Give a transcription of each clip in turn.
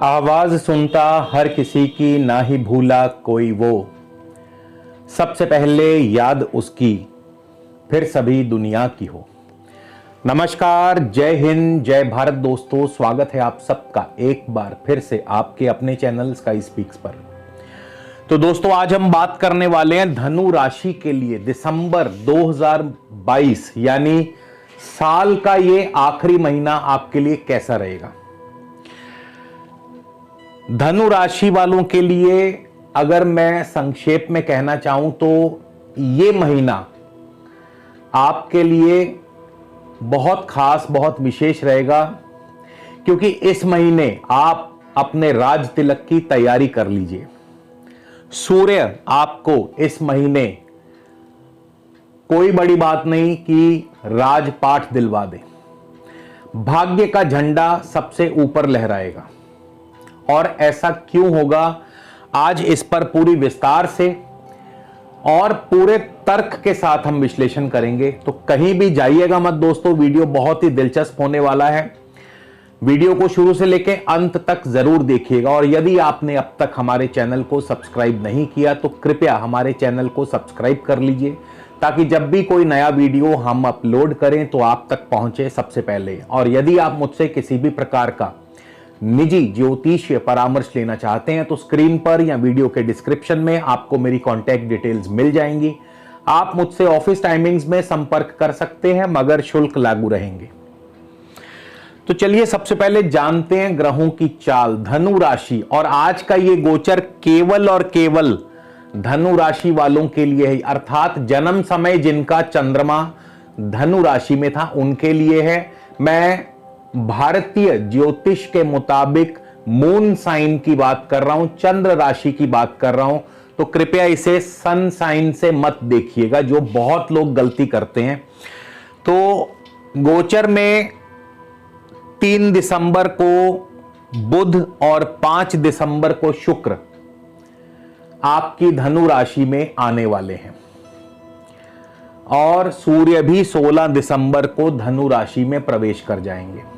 आवाज सुनता हर किसी की, ना ही भूला कोई वो। सबसे पहले याद उसकी, फिर सभी दुनिया की हो। नमस्कार, जय हिंद, जय भारत दोस्तों। स्वागत है आप सबका एक बार फिर से आपके अपने चैनल स्काई स्पीक्स पर। तो दोस्तों, आज हम बात करने वाले हैं धनु राशि के लिए दिसंबर 2022 यानी साल का ये आखिरी महीना आपके लिए कैसा रहेगा। धनु राशि वालों के लिए अगर मैं संक्षेप में कहना चाहूं तो ये महीना आपके लिए बहुत खास, बहुत विशेष रहेगा, क्योंकि इस महीने आप अपने राज तिलक की तैयारी कर लीजिए। सूर्य आपको इस महीने कोई बड़ी बात नहीं कि राजपाठ दिलवा दे, भाग्य का झंडा सबसे ऊपर लहराएगा। और ऐसा क्यों होगा, आज इस पर पूरी विस्तार से और पूरे तर्क के साथ हम विश्लेषण करेंगे। तो कहीं भी जाइएगा मत दोस्तों, वीडियो बहुत ही दिलचस्प होने वाला है। वीडियो को शुरू से लेकर अंत तक जरूर देखिएगा। और यदि आपने अब तक हमारे चैनल को सब्सक्राइब नहीं किया तो कृपया हमारे चैनल को सब्सक्राइब कर लीजिए, ताकि जब भी कोई नया वीडियो हम अपलोड करें तो आप तक पहुंचे सबसे पहले। और यदि आप मुझसे किसी भी प्रकार का निजी ज्योतिषीय परामर्श लेना चाहते हैं तो स्क्रीन पर या वीडियो के डिस्क्रिप्शन में आपको मेरी कांटेक्ट डिटेल्स मिल जाएंगी। आप मुझसे ऑफिस टाइमिंग्स में संपर्क कर सकते हैं, मगर शुल्क लागू रहेंगे। तो चलिए सबसे पहले जानते हैं ग्रहों की चाल, धनु राशि। और आज का ये गोचर केवल और केवल धनु राशि वालों के लिए है, अर्थात जन्म समय जिनका चंद्रमा धनु राशि में था उनके लिए है। मैं भारतीय ज्योतिष के मुताबिक मून साइन की बात कर रहा हूं, चंद्र राशि की बात कर रहा हूं। तो कृपया इसे सन साइन से मत देखिएगा, जो बहुत लोग गलती करते हैं। तो गोचर में 3 दिसंबर को बुध और 5 दिसंबर को शुक्र आपकी धनु राशि में आने वाले हैं। और सूर्य भी 16 दिसंबर को धनु राशि में प्रवेश कर जाएंगे।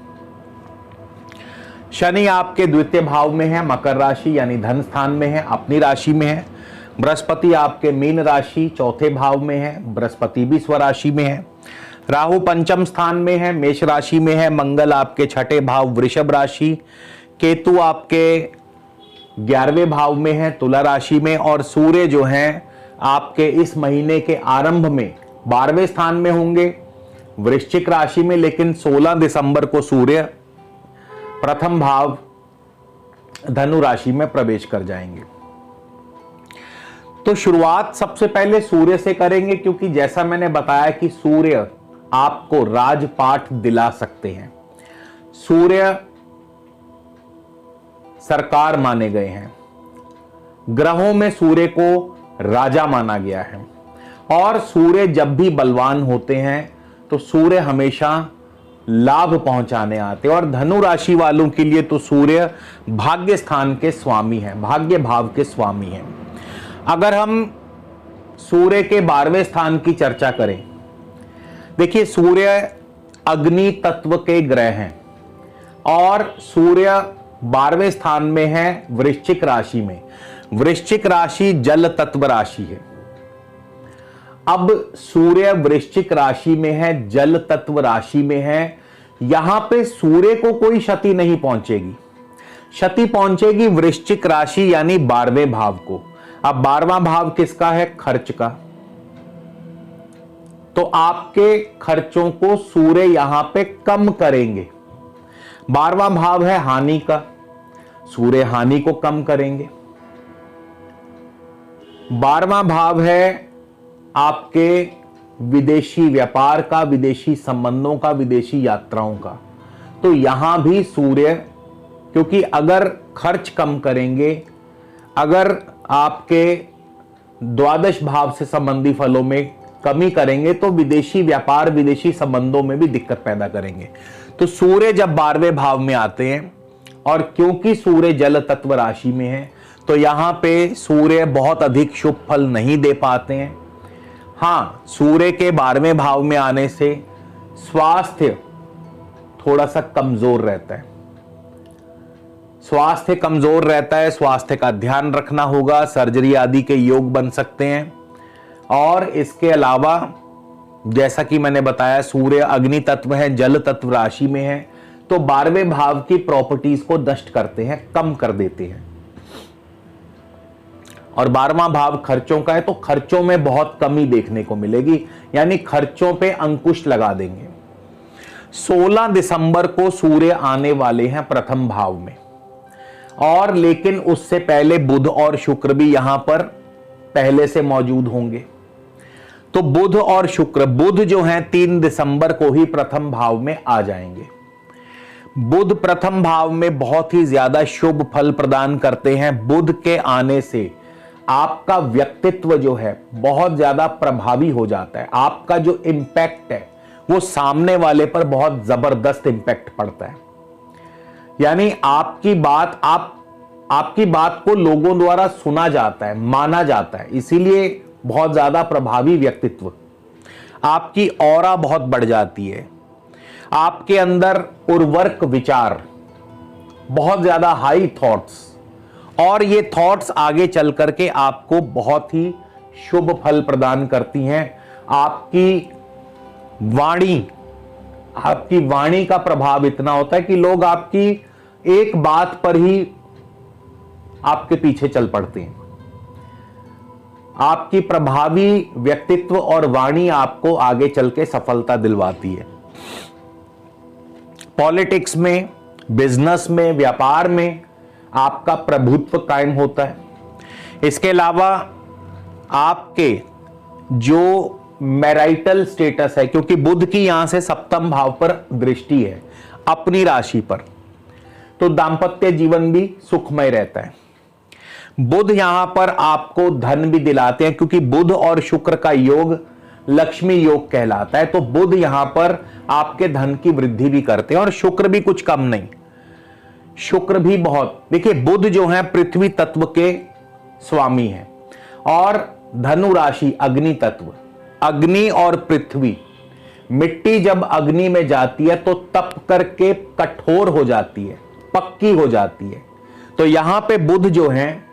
शनि आपके द्वितीय भाव में है, मकर राशि यानी धन स्थान में है, अपनी राशि में है। बृहस्पति आपके मीन राशि चौथे भाव में है, बृहस्पति भी स्वराशि में है। राहु पंचम स्थान में है, मेष राशि में है। मंगल आपके छठे भाव वृषभ राशि, केतु आपके 11वें भाव में है, तुला राशि में। और सूर्य जो है आपके इस महीने के आरंभ में 12वें स्थान में होंगे, वृश्चिक राशि में। लेकिन 16 दिसंबर को सूर्य प्रथम भाव धनु राशि में प्रवेश कर जाएंगे। तो शुरुआत सबसे पहले सूर्य से करेंगे, क्योंकि जैसा मैंने बताया कि सूर्य आपको राजपाठ दिला सकते हैं। सूर्य सरकार माने गए हैं, ग्रहों में सूर्य को राजा माना गया है। और सूर्य जब भी बलवान होते हैं तो सूर्य हमेशा लाभ पहुंचाने आते हैं। और धनु राशि वालों के लिए तो सूर्य भाग्य स्थान के स्वामी हैं, भाग्य भाव के स्वामी हैं। अगर हम सूर्य के 12वें स्थान की चर्चा करें, देखिए सूर्य अग्नि तत्व के ग्रह हैं और सूर्य 12वें स्थान में है वृश्चिक राशि में। वृश्चिक राशि जल तत्व राशि है। अब सूर्य वृश्चिक राशि में है, जल तत्व राशि में है। यहां पे सूर्य को कोई क्षति नहीं पहुंचेगी, क्षति पहुंचेगी वृश्चिक राशि यानी 12वें भाव को। अब 12वां भाव किसका है? खर्च का। तो आपके खर्चों को सूर्य यहां पे कम करेंगे। 12वां भाव है हानि का, सूर्य हानि को कम करेंगे। 12वां भाव है आपके विदेशी व्यापार का, विदेशी संबंधों का, विदेशी यात्राओं का। तो यहां भी सूर्य, क्योंकि अगर खर्च कम करेंगे, अगर आपके द्वादश भाव से संबंधी फलों में कमी करेंगे तो विदेशी व्यापार, विदेशी संबंधों में भी दिक्कत पैदा करेंगे। तो सूर्य जब 12वें भाव में आते हैं, और क्योंकि सूर्य जल तत्व राशि में है, तो यहां पे सूर्य बहुत अधिक शुभ फल नहीं दे पाते हैं। हाँ, सूर्य के 12वें भाव में आने से स्वास्थ्य थोड़ा सा कमजोर रहता है। स्वास्थ्य कमजोर रहता है, स्वास्थ्य का ध्यान रखना होगा, सर्जरी आदि के योग बन सकते हैं। और इसके अलावा जैसा कि मैंने बताया, सूर्य अग्नि तत्व है, जल तत्व राशि में है, तो 12वें भाव की प्रॉपर्टीज को नष्ट करते हैं, कम कर देते हैं। और 12वां भाव खर्चों का है, तो खर्चों में बहुत कमी देखने को मिलेगी, यानी खर्चों पे अंकुश लगा देंगे। 16 दिसंबर को सूर्य आने वाले हैं प्रथम भाव में, और लेकिन उससे पहले बुध और शुक्र भी यहां पर पहले से मौजूद होंगे। तो बुध और शुक्र, बुध जो है 3 दिसंबर को ही प्रथम भाव में आ जाएंगे। बुध प्रथम भाव में बहुत ही ज्यादा शुभ फल प्रदान करते हैं। बुध के आने से आपका व्यक्तित्व जो है बहुत ज्यादा प्रभावी हो जाता है। आपका जो इंपैक्ट है वो सामने वाले पर बहुत जबरदस्त इंपैक्ट पड़ता है, यानी आपकी बात को लोगों द्वारा सुना जाता है, माना जाता है, इसीलिए बहुत ज्यादा प्रभावी व्यक्तित्व। आपकी ऑरा बहुत बढ़ जाती है, आपके अंदर उर्वरक विचार, बहुत ज्यादा हाई थॉट्स, और ये थॉट्स आगे चल करके आपको बहुत ही शुभ फल प्रदान करती हैं। आपकी वाणी का प्रभाव इतना होता है कि लोग आपकी एक बात पर ही आपके पीछे चल पड़ते हैं। आपकी प्रभावी व्यक्तित्व और वाणी आपको आगे चल के सफलता दिलवाती है। पॉलिटिक्स में, बिजनेस में, व्यापार में आपका प्रभुत्व कायम होता है। इसके अलावा आपके जो मैरिटल स्टेटस है, क्योंकि बुध की यहां से सप्तम भाव पर दृष्टि है अपनी राशि पर, तो दांपत्य जीवन भी सुखमय रहता है। बुध यहां पर आपको धन भी दिलाते हैं, क्योंकि बुध और शुक्र का योग लक्ष्मी योग कहलाता है। तो बुध यहां पर आपके धन की वृद्धि भी करते हैं, और शुक्र भी कुछ कम नहीं, शुक्र भी बहुत। देखिए, बुध जो है पृथ्वी तत्व के स्वामी है, और धनु राशि अग्नि तत्व, अग्नि और पृथ्वी, मिट्टी जब अग्नि में जाती है तो तप करके कठोर हो जाती है, पक्की हो जाती है। तो यहां पे बुध जो हैं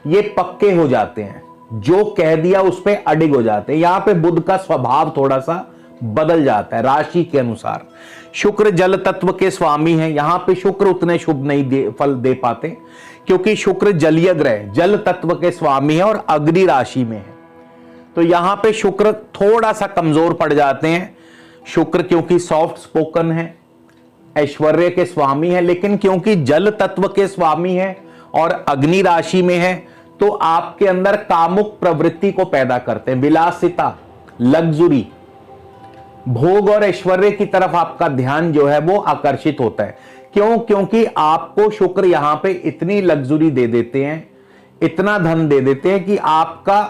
ये पक्के हो जाते हैं, जो कह दिया उस पे अडिग हो जाते हैं। यहां पे बुध का स्वभाव थोड़ा सा बदल जाता है राशि के अनुसार। शुक्र जल तत्व के स्वामी हैं, यहां पे शुक्र उतने शुभ नहीं फल दे पाते, क्योंकि शुक्र जलीय ग्रह, जल तत्व के स्वामी है और अग्नि राशि में है। तो यहां पे शुक्र थोड़ा सा कमजोर पड़ जाते हैं। शुक्र क्योंकि सॉफ्ट स्पोकन है, ऐश्वर्य के स्वामी है, लेकिन क्योंकि जल तत्व के स्वामी है और अग्नि राशि में है, तो आपके अंदर कामुक प्रवृत्ति को पैदा करते हैं। विलासिता, लग्जरी, भोग और ऐश्वर्य की तरफ आपका ध्यान जो है वो आकर्षित होता है। क्यों? क्योंकि आपको शुक्र यहां पे इतनी लग्जरी दे देते हैं, इतना धन दे देते हैं कि आपका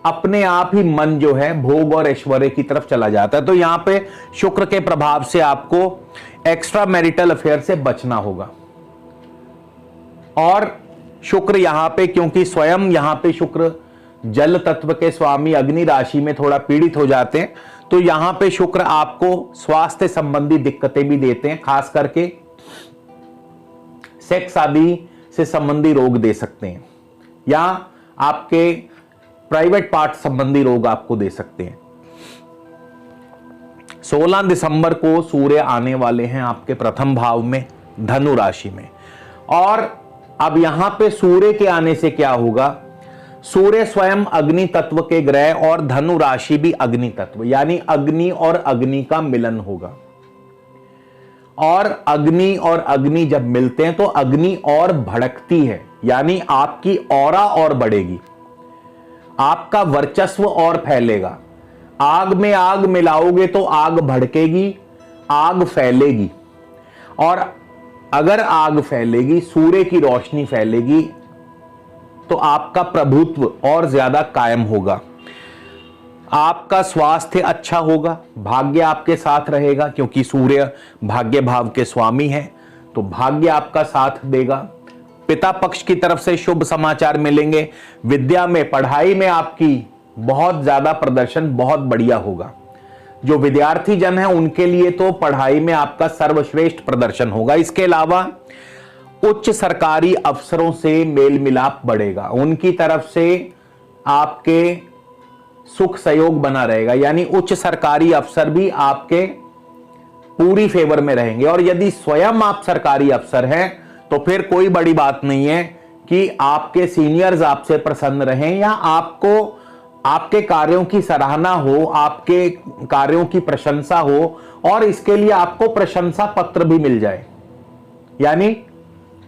अपने आप ही मन जो है भोग और ऐश्वर्य की तरफ चला जाता है। तो यहां पे शुक्र के प्रभाव से आपको एक्स्ट्रा मैरिटल अफेयर से बचना होगा। और शुक्र यहां पे, क्योंकि स्वयं यहां पे शुक्र जल तत्व के स्वामी अग्नि राशि में थोड़ा पीड़ित हो जाते हैं, तो यहां पे शुक्र आपको स्वास्थ्य संबंधी दिक्कतें भी देते हैं, खास करके सेक्स आदि से संबंधी रोग दे सकते हैं, या आपके प्राइवेट पार्ट संबंधी रोग आपको दे सकते हैं। 16 दिसंबर को सूर्य आने वाले हैं आपके प्रथम भाव में, धनु राशि में। और अब यहां पे सूर्य के आने से क्या होगा? सूर्य स्वयं अग्नि तत्व के ग्रह और धनु राशि भी अग्नि तत्व, यानी अग्नि और अग्नि का मिलन होगा। और अग्नि जब मिलते हैं तो अग्नि और भड़कती है, यानी आपकी ऑरा और बढ़ेगी, आपका वर्चस्व और फैलेगा। आग में आग मिलाओगे तो आग भड़केगी, आग फैलेगी, और अगर आग फैलेगी, सूर्य की रोशनी फैलेगी, तो आपका प्रभुत्व और ज्यादा कायम होगा। आपका स्वास्थ्य अच्छा होगा, भाग्य आपके साथ रहेगा, क्योंकि सूर्य भाग्य भाव के स्वामी है, तो भाग्य आपका साथ देगा। पिता पक्ष की तरफ से शुभ समाचार मिलेंगे। विद्या में, पढ़ाई में आपकी बहुत ज्यादा प्रदर्शन बहुत बढ़िया होगा। जो विद्यार्थी जन है उनके लिए तो पढ़ाई में आपका सर्वश्रेष्ठ प्रदर्शन होगा। इसके अलावा उच्च सरकारी अफसरों से मेल मिलाप बढ़ेगा, उनकी तरफ से आपके सुख सहयोग बना रहेगा, यानी उच्च सरकारी अफसर भी आपके पूरी फेवर में रहेंगे। और यदि स्वयं आप सरकारी अफसर हैं तो फिर कोई बड़ी बात नहीं है कि आपके सीनियर्स आपसे प्रसन्न रहें या आपको आपके कार्यों की सराहना हो, आपके कार्यों की प्रशंसा हो और इसके लिए आपको प्रशंसा पत्र भी मिल जाए, यानी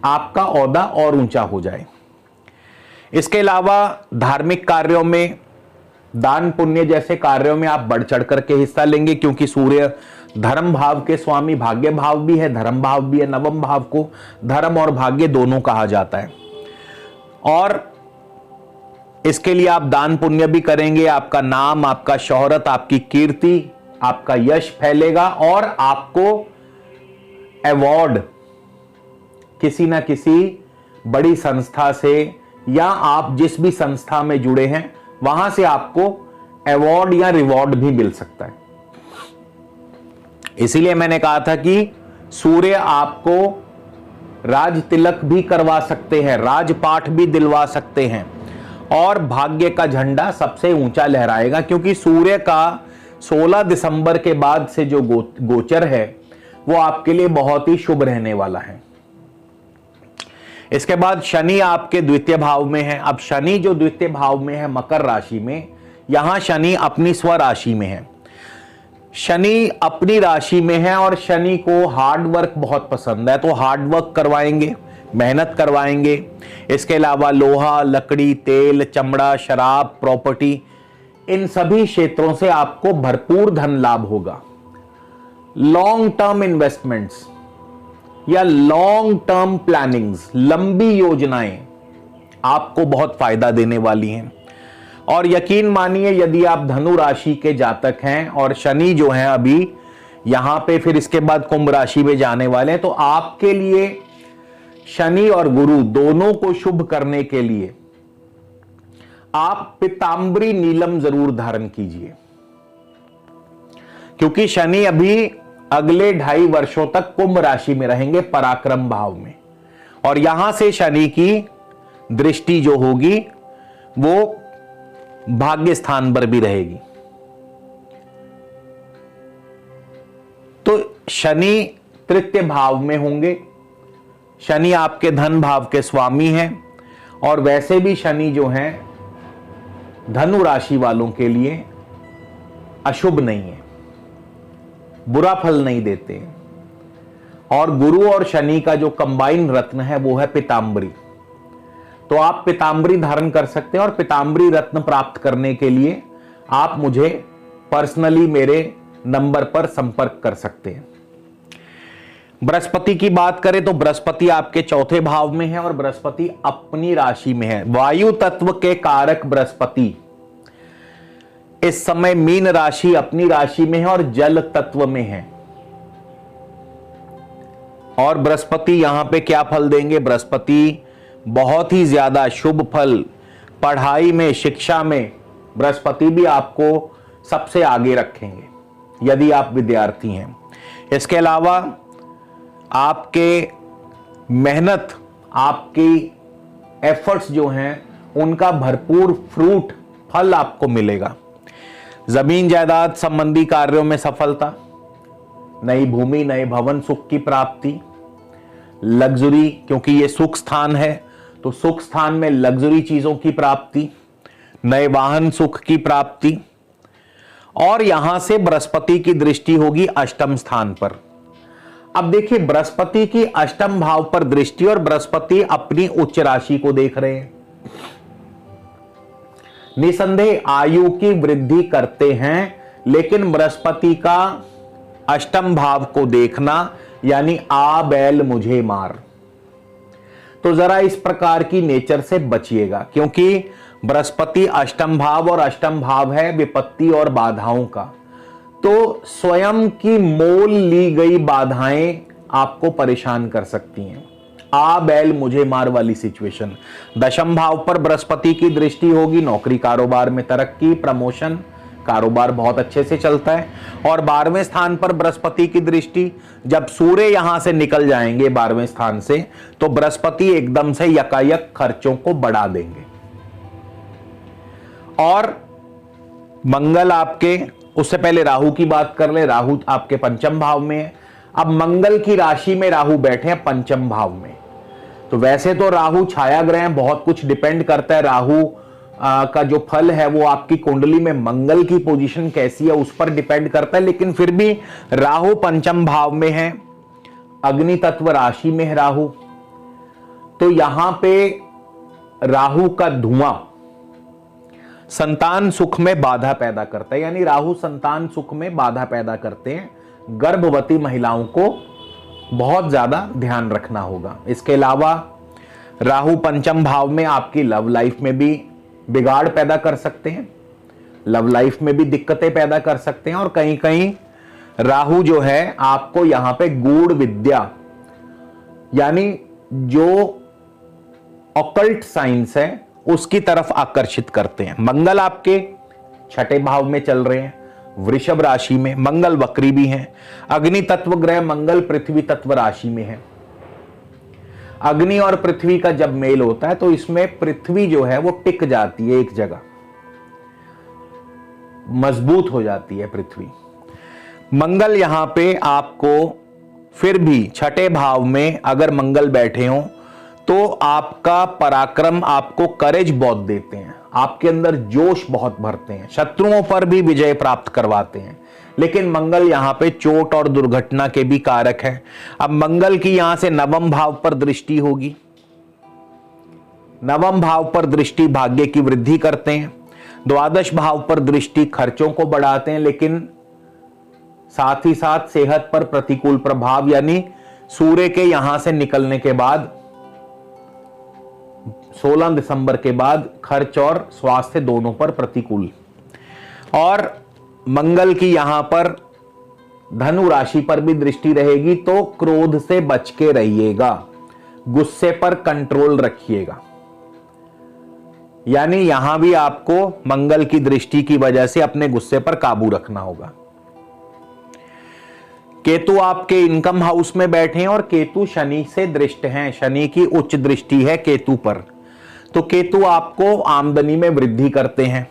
आपका ओहदा और ऊंचा हो जाए। इसके अलावा धार्मिक कार्यों में, दान पुण्य जैसे कार्यों में आप बढ़ चढ़ करके हिस्सा लेंगे, क्योंकि सूर्य धर्म भाव के स्वामी भाग्य भाव भी है, धर्म भाव भी है। नवम भाव को धर्म और भाग्य दोनों कहा जाता है। और इसके लिए आप दान पुण्य भी करेंगे, आपका नाम, आपका शोहरत, आपकी कीर्ति, आपका यश फैलेगा और आपको अवार्ड किसी ना किसी बड़ी संस्था से या आप जिस भी संस्था में जुड़े हैं वहां से आपको अवार्ड या रिवॉर्ड भी मिल सकता है। इसीलिए मैंने कहा था कि सूर्य आपको राज तिलक भी करवा सकते हैं, राजपाठ भी दिलवा सकते हैं और भाग्य का झंडा सबसे ऊंचा लहराएगा, क्योंकि सूर्य का 16 दिसंबर के बाद से जो गोचर है वो आपके लिए बहुत ही शुभ रहने वाला है। इसके बाद शनि आपके द्वितीय भाव में है। अब शनि जो द्वितीय भाव में है मकर राशि में, यहां शनि अपनी स्वराशि में है। शनि अपनी राशि में है और शनि को हार्ड वर्क बहुत पसंद है, तो हार्ड वर्क करवाएंगे, मेहनत करवाएंगे। इसके अलावा लोहा, लकड़ी, तेल, चमड़ा, शराब, प्रॉपर्टी, इन सभी क्षेत्रों से आपको भरपूर धन लाभ होगा। लॉन्ग टर्म इन्वेस्टमेंट्स या लॉन्ग टर्म प्लानिंग्स, लंबी योजनाएं आपको बहुत फायदा देने वाली हैं। और यकीन मानिए यदि आप धनु राशि के जातक हैं और शनि जो है अभी यहां पे फिर इसके बाद कुंभ राशि में जाने वाले हैं, तो आपके लिए शनि और गुरु दोनों को शुभ करने के लिए आप पीतांबरी नीलम जरूर धारण कीजिए, क्योंकि शनि अभी अगले 2.5 वर्षों तक कुंभ राशि में रहेंगे, पराक्रम भाव में। और यहां से शनि की दृष्टि जो होगी वो भाग्य स्थान पर भी रहेगी। तो शनि तृतीय भाव में होंगे। शनि आपके धन भाव के स्वामी हैं और वैसे भी शनि जो हैं धनु राशि वालों के लिए अशुभ नहीं है, बुरा फल नहीं देते। और गुरु और शनि का जो कंबाइन रत्न है वो है पीतांबरी, तो आप पीतांबरी धारण कर सकते हैं। और पीतांबरी रत्न प्राप्त करने के लिए आप मुझे पर्सनली मेरे नंबर पर संपर्क कर सकते हैं। बृहस्पति की बात करें तो बृहस्पति आपके चौथे भाव में है और बृहस्पति अपनी राशि में है। वायु तत्व के कारक बृहस्पति इस समय मीन राशि अपनी राशि में है और जल तत्व में है। और बृहस्पति यहां पे क्या फल देंगे? बृहस्पति बहुत ही ज्यादा शुभ फल, पढ़ाई में, शिक्षा में बृहस्पति भी आपको सबसे आगे रखेंगे यदि आप विद्यार्थी हैं। इसके अलावा आपके मेहनत, आपकी एफर्ट्स जो हैं उनका भरपूर फ्रूट, फल आपको मिलेगा। जमीन जायदाद संबंधी कार्यों में सफलता, नई भूमि, नए भवन, सुख की प्राप्ति, लग्जरी, क्योंकि ये सुख स्थान है तो सुख स्थान में लग्जरी चीजों की प्राप्ति, नए वाहन, सुख की प्राप्ति। और यहां से बृहस्पति की दृष्टि होगी अष्टम स्थान पर। अब देखिए बृहस्पति की अष्टम भाव पर दृष्टि और बृहस्पति अपनी उच्च राशि को देख रहे हैं, निसंदेह आयु की वृद्धि करते हैं, लेकिन बृहस्पति का अष्टम भाव को देखना यानी आ बैल मुझे मार, तो जरा इस प्रकार की नेचर से बचिएगा, क्योंकि बृहस्पति अष्टम भाव और अष्टम भाव है विपत्ति और बाधाओं का। तो स्वयं की मोल ली गई बाधाएं आपको परेशान कर सकती हैं। आ बैल मुझे मार वाली सिचुएशन। दशम भाव पर बृहस्पति की दृष्टि होगी, नौकरी कारोबार में तरक्की, प्रमोशन, कारोबार बहुत अच्छे से चलता है। और 12वें स्थान पर बृहस्पति की दृष्टि, जब सूर्य यहां से निकल जाएंगे 12वें स्थान से, तो बृहस्पति एकदम से यकायक खर्चों को बढ़ा देंगे। और मंगल आपके, उससे पहले राहु की बात कर ले, राहु आपके पंचम भाव में है। अब मंगल की राशि में राहु बैठे हैं पंचम भाव में। तो वैसे तो राहु छाया ग्रह है, बहुत कुछ डिपेंड करता है, राहु का जो फल है वो आपकी कुंडली में मंगल की पोजीशन कैसी है उस पर डिपेंड करता है, लेकिन फिर भी राहु पंचम भाव में है, अग्नि तत्व राशि में है राहु। तो यहां पे राहु का धुआं संतान सुख में बाधा पैदा करता है, यानी राहु संतान सुख में बाधा पैदा करते हैं। गर्भवती महिलाओं को बहुत ज्यादा ध्यान रखना होगा। इसके अलावा राहु पंचम भाव में आपकी लव लाइफ में भी बिगाड़ पैदा कर सकते हैं, लव लाइफ में भी दिक्कतें पैदा कर सकते हैं। और कहीं कहीं राहु जो है आपको यहां पे गूढ़ विद्या, यानी जो ऑकल्ट साइंस है उसकी तरफ आकर्षित करते हैं। मंगल आपके छठे भाव में चल रहे हैं, वृषभ राशि में, मंगल वक्री भी हैं। अग्नि तत्व ग्रह मंगल पृथ्वी तत्व राशि में है। अग्नि और पृथ्वी का जब मेल होता है तो इसमें पृथ्वी जो है वो टिक जाती है एक जगह, मजबूत हो जाती है पृथ्वी। मंगल यहां पे आपको फिर भी छठे भाव में अगर मंगल बैठे हो तो आपका पराक्रम, आपको करेज बहुत देते हैं, आपके अंदर जोश बहुत भरते हैं, शत्रुओं पर भी विजय प्राप्त करवाते हैं। लेकिन मंगल यहां पे चोट और दुर्घटना के भी कारक है। अब मंगल की यहां से नवम भाव पर दृष्टि होगी, नवम भाव पर दृष्टि भाग्य की वृद्धि करते हैं, द्वादश भाव पर दृष्टि खर्चों को बढ़ाते हैं, लेकिन साथ ही साथ सेहत पर प्रतिकूल प्रभाव, यानी सूर्य के यहां से निकलने के बाद 16 दिसंबर के बाद खर्च और स्वास्थ्य दोनों पर प्रतिकूल। और मंगल की यहां पर धनु राशि पर भी दृष्टि रहेगी, तो क्रोध से बच के रहिएगा, गुस्से पर कंट्रोल रखिएगा। यानी यहां भी आपको मंगल की दृष्टि की वजह से अपने गुस्से पर काबू रखना होगा। केतु आपके इनकम हाउस में बैठे हैं और केतु शनि से दृष्ट हैं, शनि की उच्च दृष्टि है केतु पर। तो केतु आपको आमदनी में वृद्धि करते हैं।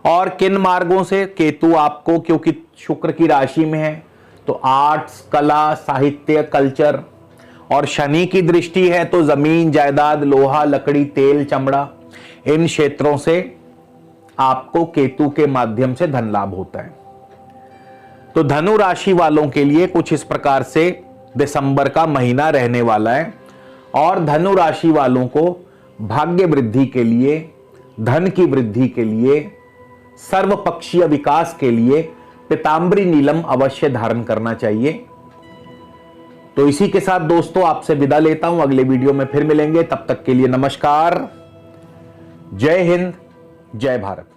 और किन मार्गों से? केतु आपको, क्योंकि शुक्र की राशि में है, तो आर्ट्स, कला, साहित्य, कल्चर, और शनि की दृष्टि है तो जमीन जायदाद, लोहा, लकड़ी, तेल, चमड़ा, इन क्षेत्रों से आपको केतु के माध्यम से धन लाभ होता है। तो धनु राशि वालों के लिए कुछ इस प्रकार से दिसंबर का महीना रहने वाला है। और धनु राशि वालों को भाग्य वृद्धि के लिए, धन की वृद्धि के लिए, सर्वपक्षीय विकास के लिए पीतांबरी नीलम अवश्य धारण करना चाहिए। तो इसी के साथ दोस्तों आपसे विदा लेता हूं, अगले वीडियो में फिर मिलेंगे। तब तक के लिए नमस्कार, जय हिंद, जय भारत।